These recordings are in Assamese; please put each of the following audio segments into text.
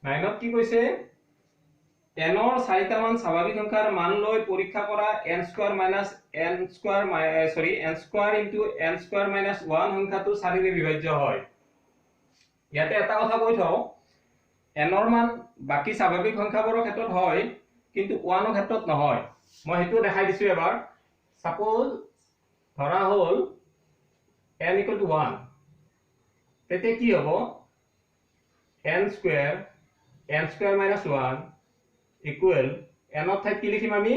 9 কি কৈছে n ৰ 4টা মান স্বাভাৱিক সংখ্যাৰ মান লৈ পৰীক্ষা কৰা n square minus n square n square into n square minus 1 সংখ্যাটো 4 ৰে বিভাজ্য হয়। ইয়াতে এটা কথা কৈ থও n ৰ মান বাকি স্বাভাৱিক সংখ্যাবোৰৰ ক্ষেত্ৰত হয় কিন্তু 1 ৰ ক্ষেত্ৰত নহয়। মই হেতু দেখাই দিছো এবাৰ। সাপোজ ধৰা হল n = 1 তেতে কি হ'ব n square minus 1 equal n ৰ ঠাইত কি লিখিম আমি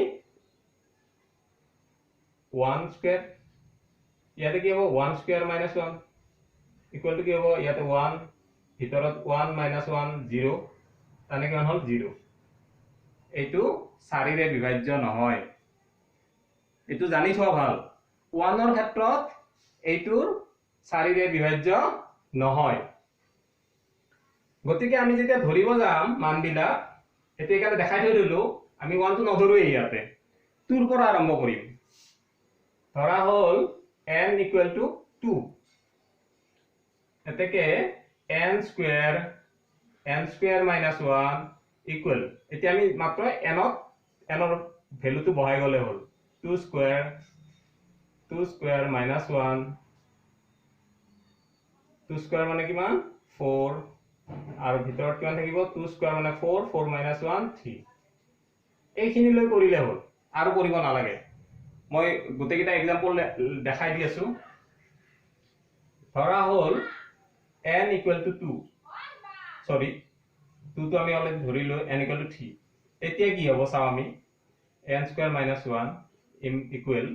1 স্কয়াৰ। ইয়াতে কি হ'ব 1 স্কয়াৰ মাইনাস 1 ইকুৱেল টু কি হ'ব ইয়াতে 1 ভিতৰত 1 মাইনাস 1 0 তানে কিমান হল 0। এইটো 4 ৰে বিভাজ্য নহয়। এইটো জানি থোৱা ভাল 1 ৰ ক্ষেত্ৰত এইটোৰ 4 ৰে বিভাজ্য নহয়। গতিকে আমি যেতিয়া ধৰিব যাম মানবিলাক এতে এখানে দেখাই থৈ দিলো আমি 1 টো নধৰোই ইয়াতে 2 ৰ পৰা আৰম্ভ কৰিম। ধৰা হল n = 2 এতেকে n স্কয়াৰ মাইনাস 1 ইকুৱেল এতিয়া আমি মাত্ৰ n ৰ ভ্যালুটো বহাই গলে হল 2 স্কয়াৰ মাইনাস 1 2 স্কয়াৰ মানে কিমান 4 আৰু ভিতৰত কিমান থাকিব 2 স্কয়াৰ মানে 4 4 মাইনাস 1 3 এইখিনি লৈ কৰিলে হল আৰু কৰিব নালাগে। মই গোটেইটা एग्जांपल দেখাই দি আছো। ধৰা হল n = 2 সৰি 2 তো আমি অলৰেডি ধৰিলো n = 3 এতিয়া কি হ'ব চাও আমি n square minus 1 equal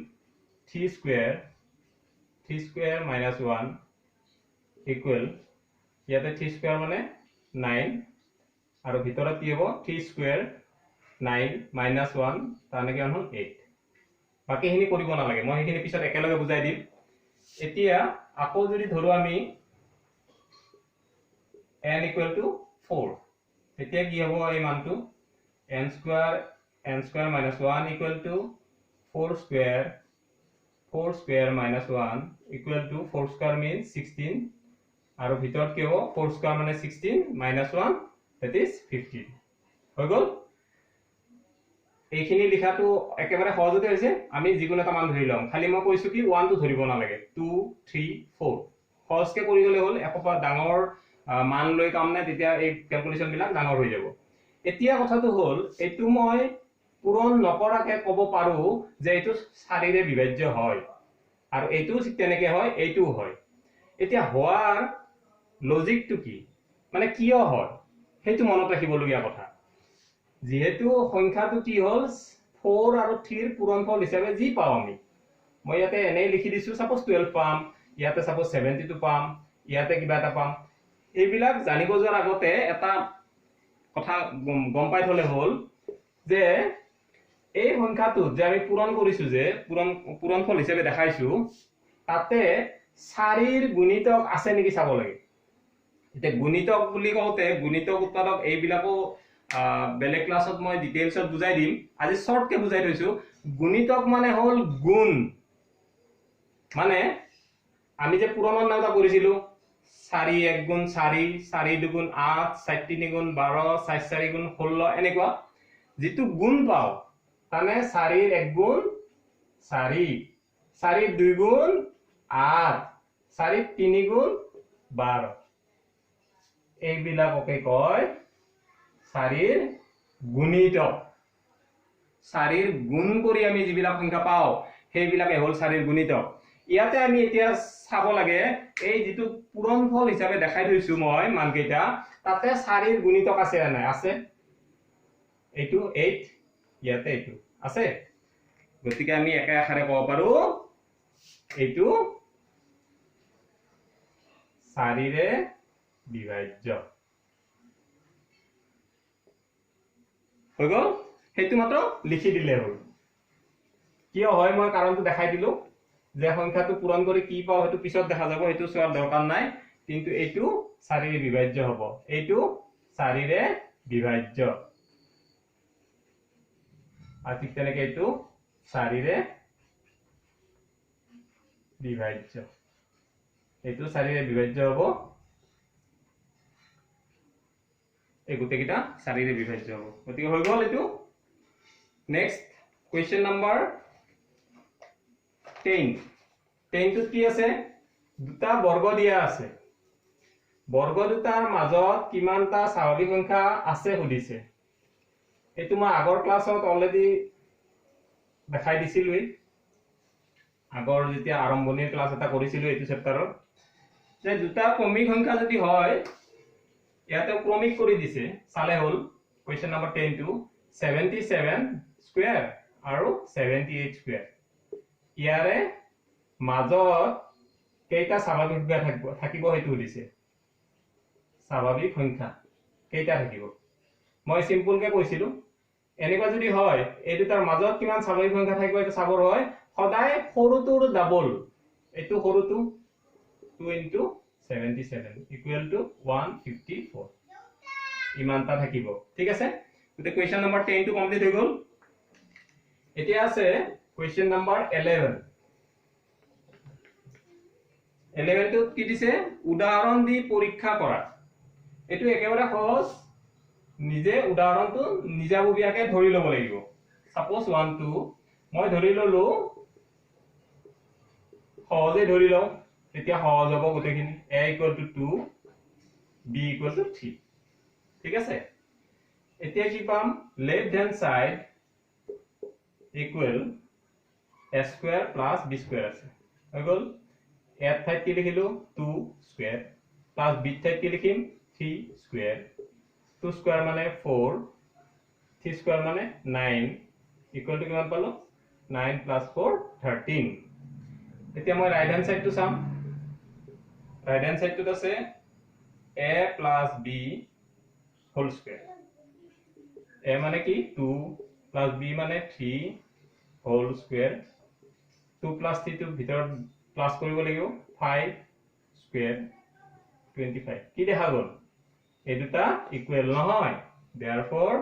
3 square minus 1 equal ইয়াতে 3 স্কয়াৰ মানে 9 আৰু ভিতৰত কি হ'ব 3 স্কয়াৰ 9 মাইনাস 1 তানে কিমান হল 8। বাকিখিনি কৰিব নালাগে মই সেইখিনি পিছত একেলগে বুজাই দিম। এতিয়া আকৌ যদি ধৰো আমি n = 4 তেতিয়া কি হ'ব এই মানটো n square minus 1 equal to 4 square minus 1 equal to 4 square means 16 আৰু ভিতৰত কি হ'ব 4 স্কয়াৰ মানে 16 minus 1 that is 15 হৈ গল। এইখিনি লিখাটো একেবাৰে সহজতে হৈছে আমি যিকোনো এটা মান ধৰি লম খালি মই কৈছো কি 1 টো ধৰিব নালাগে 2 3 4 সহজকে কৰি গলে হল একপা ডাঙৰ মান লৈ কাম নাই তেতিয়া এই ক্যালকুলেশন বিলাক ডাঙৰ হৈ যাব। এতিয়া কথাটো হল এইটো মই পূৰণ নকৰাকে ক'ব পাৰো যে এইটো 4 ৰে বিভাজ্য হয় আৰু এইটো তেনেকে হয় এইটো হয়। এতিয়া হোৱাৰ লজিকটো কি মানে কিয় হয় সেইটো মনত ৰাখিবলগীয়া কথা। যেহেতু সংখ্যাটো কি হল 4 আৰু 3 ৰ পূৰণফল হিচাপে যি পাও আমি মই ইয়াতে এনে লিখি দিছো সাপোজ 12 পাম ইয়াতে সাপোজ 72 পাম ইয়াতে কিবা এটা পাম। এইবিলাক জানিব যোৱাৰ আগতে এটা কথা গম পাই থলে হল যে এই সংখ্যাটো যে আমি পূৰণ কৰিছো যে পূৰণফল হিচাপে দেখাইছো তাতে 4 ৰ গুণিতক আছে নেকি চাব লাগে। এতিয়া গুণিতক বুলি কওঁতে গুণিতক উৎপাদক এইবিলাকো বেলেগ ক্লাছত মই ডিটেইলছত বুজাই দিম। আজি শৰ্টকে বুজাই থৈছো গুণিতক মানে হল গুণ মানে আমি যে পূৰণৰ নামটা কৰিছিলো 4 1 গুণ 4 4 2 গুণ 8 4 3 গুণ 12 4 4 গুণ 16 এনেকুৱা যেটো গুণ পাও তানে 4 1 গুণ 4 4 2 গুণ 8 4 3 গুণ 12 এইবিলাককে কয় 4 ৰ গুণিতক। 4 ৰ গুণ কৰি আমি যিবিলাক সংখ্যা পাও সেইবিলাকে হল 4 ৰ গুণিতক। ইয়াতে আমি এতিয়া চাব লাগে এই যেটো পূৰণফল হিচাপে দেখাই থৈছো মই মানকেইটা তাতে 4 ৰ গুণিতক আছে না নাই আছে এইটো 8 ইয়াতে এইটো আছে গতিকে আমি একে আখৰে ক'ব পাৰো এইটো 4 ৰে বিভাজ্য হৈ গল। সেইটো মাত্ৰ লিখি দিলে হল কিয় হয় মই কাৰণটো দেখাই দিলো যে সংখ্যাটো পূৰণ কৰি কি পাও হেতু পিছত দেখা যাব হেতু চোৱাৰ দৰকাৰ নাই কিন্তু এইটো 4 ৰে বিভাজ্য হ'ব এইটো 4 ৰে বিভাজ্য আৰু ঠিক তেনেকে এইটো 4 ৰে বিভাজ্য এইটো 4 ৰে বিভাজ্য হ'ব। এই গোটেইকেইটা 4 ৰে বিভাজ্য হ'ব গতিকে হৈ গ'ল এটো নেক্সট কোৱেশ্চন নম্বৰ 10 টো কি আছে দুটা বৰ্গ দিয়া আছে বৰ্গ দুটাৰ মাজত কিমানটা স্বাভাৱিক সংখ্যা আছে সুধিছে এটো মই আগৰ ক্লাছত অলৰেডি দেখাই দিছিলই আগৰ যেতিয়া আৰম্ভণিৰ ক্লাছ এটা কৰিছিলো এটো চেপ্টাৰৰ যে দুটা ক্ৰমিক সংখ্যা যদি হয় ইয়াতে ক্ৰমিক কৰি দিছে চালে হল কোৱেশ্চন নম্বৰ 10 টো 77 স্কয়াৰ আৰু 78 স্কয়াৰ ইয়াৰে মাজত কেইটা স্বাভাৱিক সংখ্যা থাকিব হেতু দিছে স্বাভাৱিক সংখ্যা কেইটা থাকিব মই সিম্পল কে কৈছিলো এনেকুৱা যদি হয় এই দুটাৰ মাজত কিমান স্বাভাৱিক সংখ্যা থাকিব এটা চাবৰ হয় সদায় সৰুটোৰ ডাবল এটো সৰুটো 2 * 77 equal to 154 ইমানটা থাকিব ঠিক আছে গতে কোৱেশ্চন নম্বৰ 10 টো কমপ্লিট হৈ গল এতিয়া আছে কোৱেশ্চন নম্বৰ 11 টো কি দিছে উদাহৰণ দি পৰীক্ষা কৰা এটো একেবাৰে সহজ নিজে উদাহৰণটো নিজাববীয়াকে ধৰি লব লাগিব সাপোজ 1 2 মই ধৰি ললো সহজে ধৰি লও এতিয়া সহজ হ'ব গোটেইখিনি a = 2 b = 3 ঠিক আছে এতিয়া কি পাম left hand side equal a² + b² আছে হৈ গল a ঠাইত কি লিখিলো 2² প্লাস b ঠাইত কি লিখিম 3² 2² মানে 4 3² মানে 9 ইকুয়াল টু কিমান পালো 9 + 4 13 এতিয়া মই রাইট হ্যান্ড সাইডটো চাম right hand side to the say a plus b whole square a mane ki 2 plus b mane 3 whole square 2 plus 3 to bhitor plus koribo lagibo 5 square 25 ki dekha gol ei duta equal nohoy therefore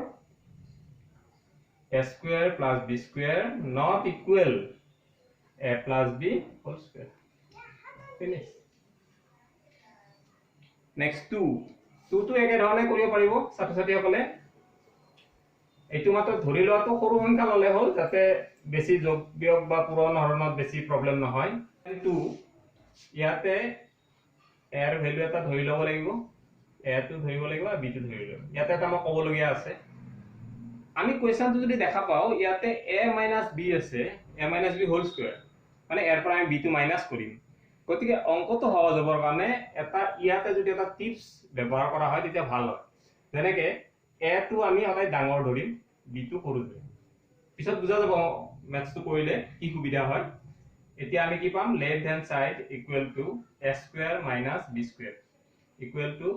a square plus b square not equal a plus b whole square finish next 2 to একে ধৰণে কৰিব পাৰিব ছাত্ৰ-ছাত্ৰী সকলে এটো মাত্ৰ ধৰি লোৱাটো সৰু সংখ্যা ললে হল যাতে বেছি যোগ বিয়োগ বা পূৰণ হৰণত বেছি প্ৰবলেম নহয় 2 ইয়াতে a ৰ ভ্যালু এটা ধৰি লব লাগিব a টো ধৰিব লাগিব b টো ধৰি লব ইয়াতে এটা মই ক'ব লগিয়া আছে আমি কোৱেশ্চনটো যদি দেখা পাও ইয়াতে a - b আছে a - b হোল স্কয়াৰ মানে a ৰ পৰা আমি b টো মাইনাস কৰিম গতিকে অঙ্কটো সহজ হবৰ কাৰণে এটা ইয়াতে যদি এটা টিপস ব্যৱহাৰ কৰা হয় তেতিয়া ভাল হয় যেনেকে a টো আমি সদায় ডাঙৰ ধৰিম b টো সৰু ধৰিম পিছত বুজা যাব ম্যাথছটো কৰিলে কি সুবিধা হয় এতিয়া আমি কি পাম left hand side equal to a² - b² equal to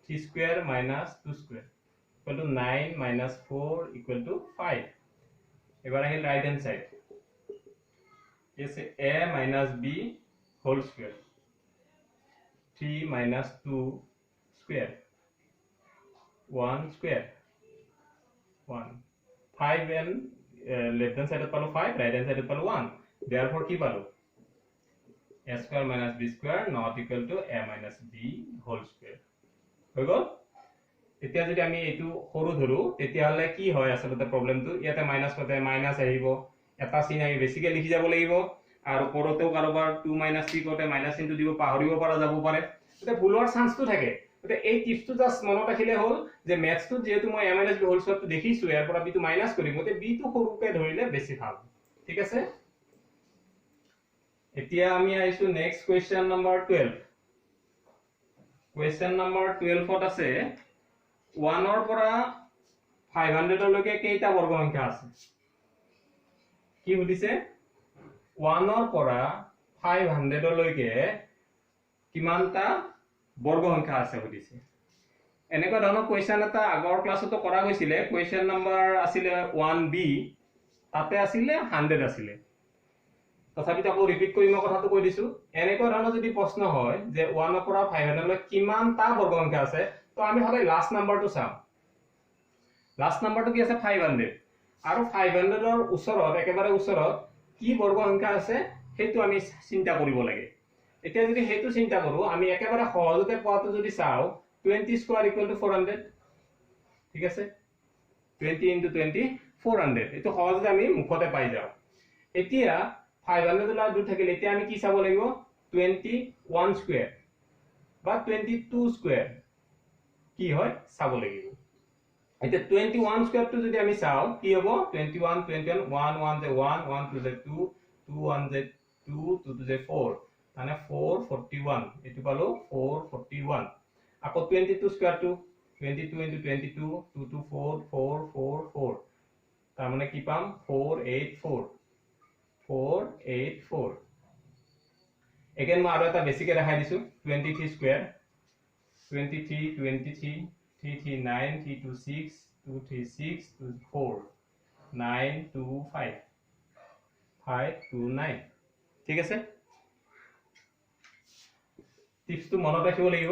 3² - 2² equal to 9 - 4 equal to 5 এবাৰ আহিল রাইট হ্যান্ড সাইড এসে a - b whole square 3 minus 2 square 1 square 1 5 and left hand side palo 5 right hand side palo 1 therefore ki palo a² minus b² not equal to a minus b whole square হৈ গল এতিয়া যদি আমি এটো সৰু ধৰু তেতিয়া হলে কি হয় আসলে প্ৰবলেমটো ইয়াতে মাইনাস কৰতে মাইনাস আহিব এটা চিন আমি বেছিকে লিখি যাব লাগিব আৰু পৰতেও কাৰোবাৰ 2 - 3 কোতে মাইনাস চিনটো দিব পাহৰিব পৰা যাব পাৰে এতে ভুলৰ চান্সটো থাকে এতে এই টিপসটো জাস্ট মনত ৰাখিলে হল যে ম্যাথছটো যেহেতু মই a - b হোল স্কয়াৰটো দেখিছো ইয়াৰ পৰা b টো মাইনাস কৰিম গতে b টো সৰুকে ধৰিলে বেছি ভাল ঠিক আছে এতিয়া আমি আইছো next question number 12 question number 12 ত আছে 1 ৰ পৰা 500 লৈকে কেইটা বৰ্গ সংখ্যা আছে কি সুধিছে 1 ৰ পৰা 500 লৈকে কিমানটা বৰ্গ সংখ্যা আছে সুধিছে এনেকুৱা ধৰণৰ কোৱেশ্চন এটা আগৰ ক্লাছতো কৰা গৈছিলে কোৱেশ্চন নম্বৰ আছিল 1b তাতে আছিল 100 আছিল তথাপিতো আকৌ ৰিপিট কৰি মই কথাটো কৈ দিছো এনেকুৱা ধৰণৰ যদি প্ৰশ্ন হয় যে 1 ৰ পৰা 500 লৈ কিমানটা বৰ্গ সংখ্যা আছে তো আমি হলে লাস্ট নাম্বাৰটো চাম লাস্ট নাম্বাৰটো কি আছে 500 আৰু 500 ৰ ওচৰত একেবাৰে ওচৰত কি বৰ্গ সংখ্যা আছে হেতু আমি চিন্তা কৰিব লাগে এতিয়া যদি হেতু চিন্তা কৰো আমি একেবাৰে সহজতে পোৱাটো যদি চাও 20² = 400 ঠিক আছে 20 into 20 400 এটো সহজে আমি মুখতে পাই যাও এতিয়া 500 লা দূৰ থাকিলে এতিয়া আমি কি চাব লাগিব 21 স্কয়াৰ বা 22 স্কয়াৰ কি হয় চাব লাগিব এতিয়া 21 স্কয়াৰ টো যদি আমি চাও কি হ'ব 21 21 1 1 যে 1 1 2 যে 2 2 1 যে 2 2 2 যে 4 মানে 441 এটো পালো 441 আকৌ 22 স্কয়াৰ টো 22 into 22 2 2 4 4 4 4 তার মানে কি পাম 484 484 এগেন মই আৰু এটা বেছিকে দেখাই দিছো 23 স্কয়াৰ 23 23 339 326 236 24 925 529 ঠিক আছে টিপস তো মনত ৰাখিব লাগিব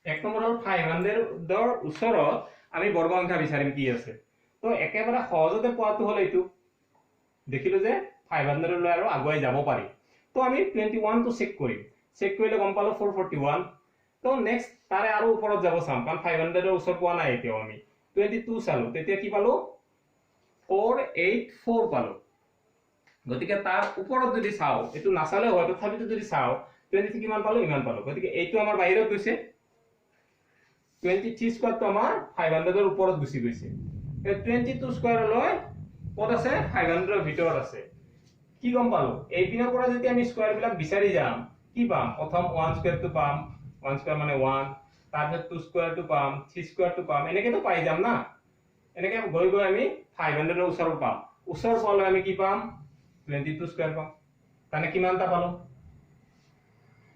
এক নম্বৰৰ 500 ৰ ওচৰত আমি বৰ্গ সংখ্যা বিচাৰিম কি আছে তো একেবাৰে সহজতে পোৱাটো হল এইটো দেখিলো যে 500 লৈ আৰু আগুৱাই যাব পাৰি তো আমি 21 টো চেক কৰিম চেক কৰিলে গম পালো 441 তো নেক্সট তাৰে আৰু ওপৰত যাব চাম কাৰণ 500 ৰ ওচৰ পোৱা নাই এতিয়া আমি 22 চালো তেতিয়া কি পালো 484 পালো গতিকে তাৰ ওপৰত যদি চাও এটো নাচালে হয় তথাপিতো যদি চাও 23 কিমান পালো ইমান পালো গতিকে এইটো আমাৰ বাহিৰত গৈছে 23 স্কয়াৰ তো আমাৰ 500 ৰ ওপৰত গুছি গৈছে 22 স্কয়াৰ লৈ কত আছে 500 ৰ ভিতৰত আছে কি গম পালো এই পিনৰ পৰা যদি আমি স্কয়াৰ বিলাক বিচাৰি যাম কি পাম প্ৰথম 1 স্কয়াৰ টো পাম 1 স্কয়াৰ মানে 1 তাৰপিছত 2 স্কয়াৰ টো পাম 3 স্কয়াৰ টো পাম এনেকে তো পাই যাম না এনেকে গৈ গৈ আমি 500 ৰ ওচৰ পাম ওচৰ পালে আমি কি পাম 22 স্কয়াৰ পাম তানে কিমানটা পালো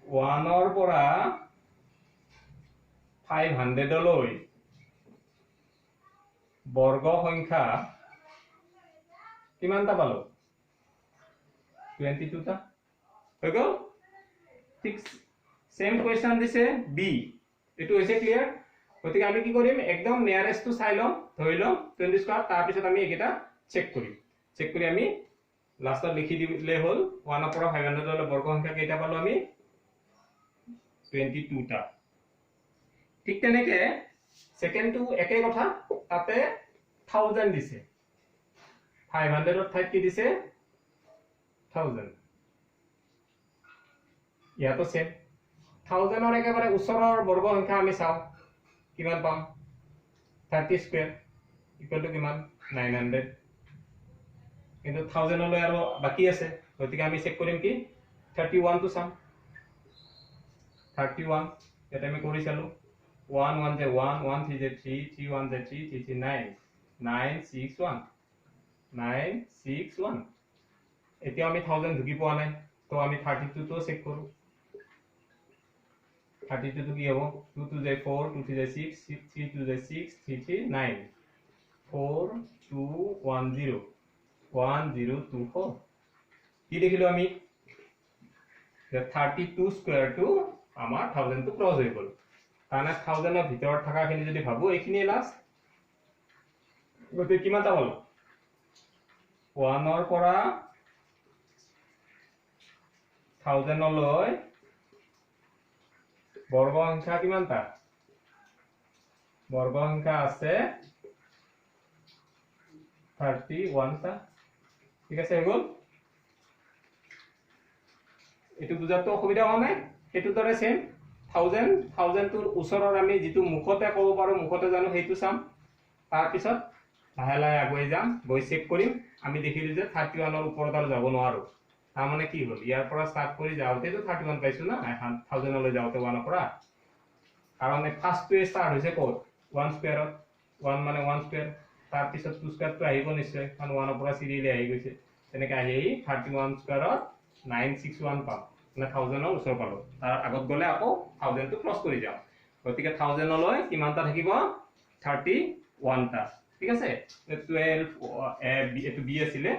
1 ৰ পৰা 500 লৈ বৰ্গ সংখ্যা কিমানটা পালো 22 টা হৈ গল ঠিক সেম কোৱেশ্চন দিছে বি এটো হৈছে ক্লিয়াৰ গতিকে আমি কি কৰিম একদম নিয়াৰেষ্ট টু চাই লম ধৰি লম 20 স্কয়াৰ তাৰ পিছত আমি একেটা চেক কৰি আমি লাষ্টত লিখি দিলে হল 1 ৰ পৰা 500 লৈ বৰ্গ সংখ্যা কেইটা পালো আমি 22 টা ঠিক তেনেকে সেকেন্ড টু একে কথা তাতে 1000 দিছে 500 ৰ ঠাইত কি দিছে 1000 ইয়াতো সেম 1000 ৰ একেবাৰে ওচৰৰ বৰ্গ সংখ্যা আমি চাও কিমান পাম 30 স্কয়াৰ ইকুৱেল টু কিমান 900 কিন্তু 1000 লৈ আৰু বাকি আছে গতিকে আমি চেক কৰিম কি 31 টো চাম 31 এটা আমি কৰি চালো 1 1 যে 1 1 3 যে 3 3 1 যে 3 3 3 9 961 961 এতিয়া আমি 1000 ঢুকি পোৱা নাই তো আমি 32 টো চেক কৰো 32 টো কি হ'ব 2 2 যে 4 2 3 যে 6 6 3 2 যে 6 3 3 9 4 2 1 0 1 0 2 4 কি দেখিলো আমি যে 32 স্কয়াৰ টো আমাৰ 1000 টো ক্ৰস হৈ গল তানা 1000 ৰ ভিতৰত থাকাখিনি যদি ভাবো এইখিনি লাষ্ট গতে কিমানটা হল 1 ৰ পৰা 1000 লৈ বৰ্গ সংখ্যা কিমানটা বৰ্গ সংখ্যা আছে 31 টা ঠিক আছে হৈ গল এটো বুজাতো অসুবিধা হোৱা নাই এটো দৰে সেম 1000 তোৰ ওচৰৰ আমি যেটো মুখতে ক'ব পাৰো মুখতে জানো হেতু চাম তাৰ পিছত লাহে লাহে আগুৱাই যাম গৈ চেক কৰিম আমি দেখিলো যে 31 ৰ ওপৰত আৰু যাব নোৱাৰো তাৰ মানে কি হল ইয়াৰ পৰা স্টাৰ্ট কৰি যাওতে তো 31 পাইছো না 1000 লৈ যাওতে 1 ৰ পৰা কাৰণ ফাৰ্স্ট টো স্টাৰ্ট হৈছে কোড 1 স্কয়াৰত 1 মানে 1 স্কয়াৰ তাৰ পিছত 2 স্কয়াৰ টো আহিব নিশ্চয় কাৰণ 1 ৰ পৰা সিৰিয়ালি আহি গৈছে তেনেকৈ আহি 31 স্কয়াৰত 961 পাম মানে 1000 ৰ ওচৰ পালো তাৰ আগত গলে আকৌ 1000 টো ক্ৰস কৰি যাম গতিকে 1000 লৈ কিমানটা থাকিব 31 টা ঠিক আছে 12 এটো বি আছিলে